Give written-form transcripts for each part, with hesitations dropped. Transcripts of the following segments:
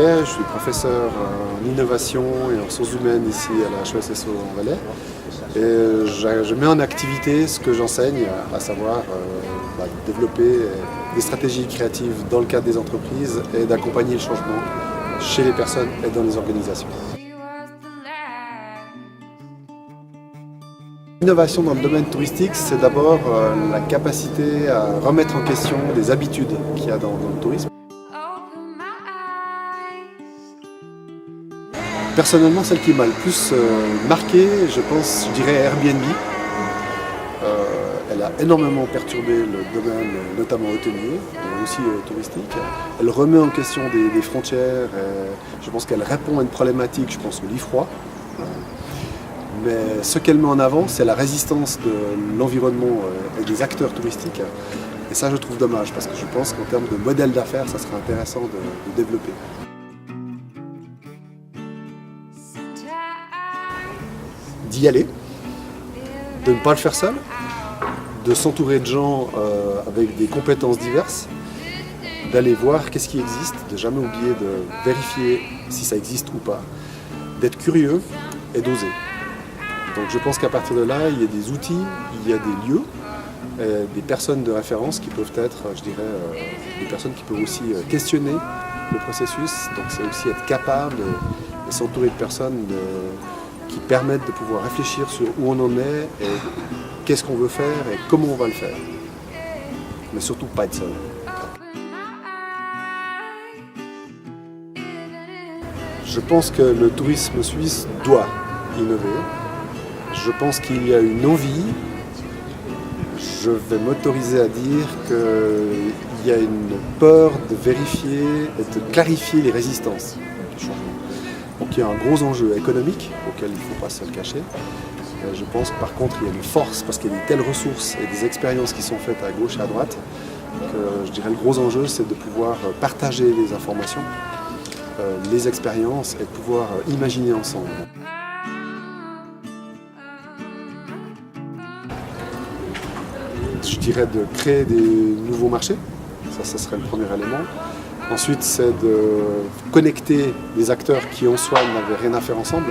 Valais, je suis professeur en innovation et en ressources humaines ici à la HESSO en Valais. Et je mets en activité ce que j'enseigne, à savoir développer des stratégies créatives dans le cadre des entreprises et d'accompagner le changement chez les personnes et dans les organisations. L'innovation dans le domaine touristique, c'est d'abord la capacité à remettre en question les habitudes qu'il y a dans le tourisme. Personnellement, celle qui m'a le plus marqué, je dirais Airbnb. Elle a énormément perturbé le domaine, notamment hôtelier, mais aussi touristique. Elle remet en question des frontières. Je pense qu'elle répond à une problématique, je pense, au lit froid. Mais ce qu'elle met en avant, c'est la résistance de l'environnement et des acteurs touristiques. Et ça, je trouve dommage, parce que je pense qu'en termes de modèle d'affaires, ça serait intéressant de développer. D'y aller, de ne pas le faire seul, de s'entourer de gens avec des compétences diverses, d'aller voir qu'est-ce qui existe, de jamais oublier de vérifier si ça existe ou pas, d'être curieux et d'oser. Donc je pense qu'à partir de là, il y a des outils, il y a des lieux, des personnes de référence qui peuvent être, je dirais, des personnes qui peuvent aussi questionner le processus. Donc c'est aussi être capable de s'entourer de personnes qui permettent de pouvoir réfléchir sur où on en est et qu'est-ce qu'on veut faire et comment on va le faire. Mais surtout pas être seul. Je pense que le tourisme suisse doit innover. Je pense qu'il y a une envie. Je vais m'autoriser à dire qu'il y a une peur de vérifier et de clarifier les résistances du changement. Donc il y a un gros enjeu économique auquel il ne faut pas se le cacher. Je pense que par contre il y a une force parce qu'il y a des telles ressources et des expériences qui sont faites à gauche et à droite que je dirais le gros enjeu c'est de pouvoir partager les informations, les expériences et de pouvoir imaginer ensemble. Je dirais de créer des nouveaux marchés, ça serait le premier élément. Ensuite, c'est de connecter les acteurs qui en soi n'avaient rien à faire ensemble.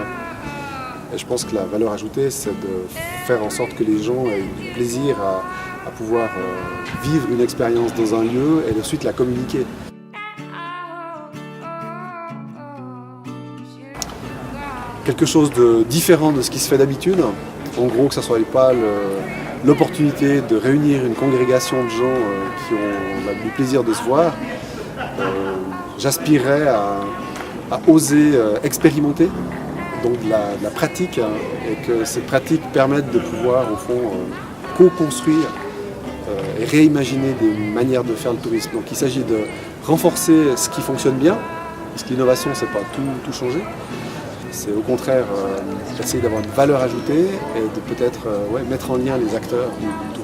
Et je pense que la valeur ajoutée, c'est de faire en sorte que les gens aient du plaisir à pouvoir vivre une expérience dans un lieu et ensuite la communiquer. Quelque chose de différent de ce qui se fait d'habitude. En gros, que ça ne soit pas l'opportunité de réunir une congrégation de gens qui ont du plaisir de se voir. J'aspirerais à oser expérimenter donc de la pratique et que cette pratique permette de pouvoir au fond co-construire et réimaginer des manières de faire le tourisme. Donc il s'agit de renforcer ce qui fonctionne bien, parce que l'innovation c'est pas tout changer. C'est au contraire essayer d'avoir une valeur ajoutée et de peut-être mettre en lien les acteurs du tourisme.